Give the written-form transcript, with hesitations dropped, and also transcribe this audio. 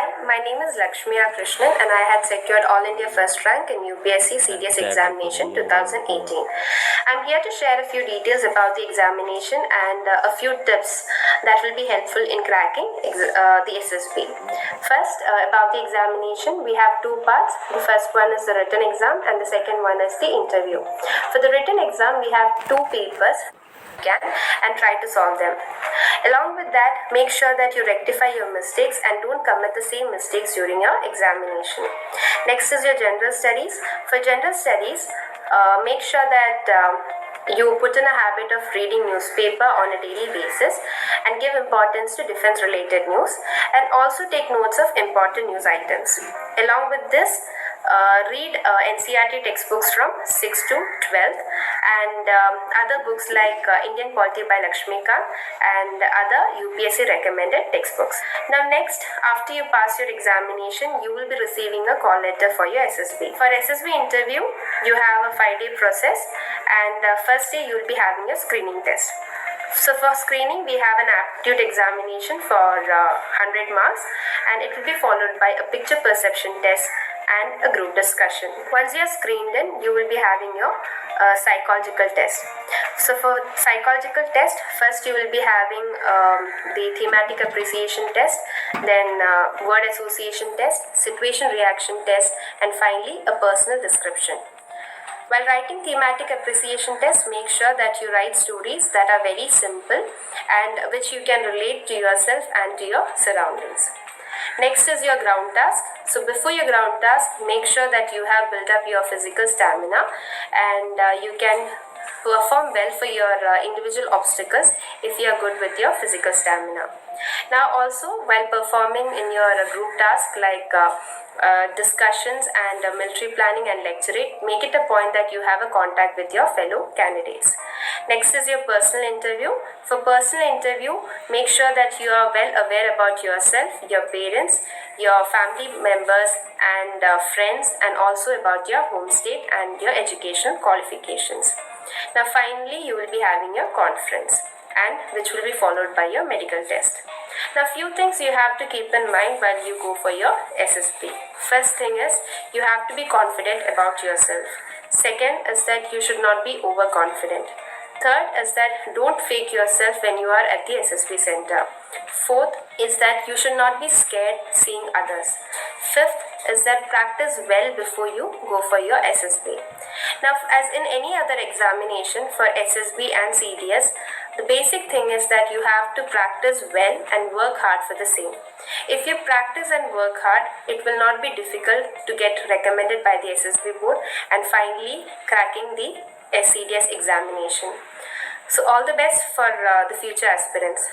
Hi, my name is Lakshmi R and I had secured All India First Rank in UPSC CDS examination 2018. I'm here to share a few details about the examination and a few tips that will be helpful in cracking the SSB. First, about the examination, we have two parts. The first one is the written exam and the second one is the interview. For the written exam, we have two papers and try to solve them. Along with that, make sure that you rectify your mistakes and don't commit the same mistakes during your examination. Next is your general studies. For general studies, make sure that you put in a habit of reading newspaper on a daily basis and give importance to defense related news, and also take notes of important news items. Along with this, read NCERT textbooks from 6th to 12th and other books like Indian Polity by Lakshmi R and other UPSC recommended textbooks. Now next, after you pass your examination, you will be receiving a call letter for your SSB. For SSB interview, you have a 5-day process, and first day you will be having a screening test. So for screening, we have an aptitude examination for 100 marks, and it will be followed by a picture perception test and a group discussion. Once you are screened in, you will be having your psychological test. So for psychological test, first you will be having the thematic appreciation test, then word association test, situation reaction test, and finally a personal description. While writing thematic appreciation test, make sure that you write stories that are very simple and which you can relate to yourself and to your surroundings. Next is your ground task. So before your ground task, make sure that you have built up your physical stamina and you can perform well for your individual obstacles if you are good with your physical stamina. Now also, while performing in your group task like discussions and military planning and lecturate, make it a point that you have a contact with your fellow candidates. Next is your personal interview. For personal interview, make sure that you are well aware about yourself, your parents, your family members and friends, and also about your home state and your educational qualifications. Now finally, you will be having your conference, and which will be followed by your medical test. Now few things you have to keep in mind while you go for your SSB. First thing is, you have to be confident about yourself. Second is that you should not be overconfident. Third is that don't fake yourself when you are at the SSB center. Fourth is that you should not be scared seeing others. Fifth is that practice well before you go for your SSB. Now, as in any other examination for SSB and CDS, the basic thing is that you have to practice well and work hard for the same. If you practice and work hard, it will not be difficult to get recommended by the SSB board and finally cracking the CDS examination. So all the best for the future aspirants.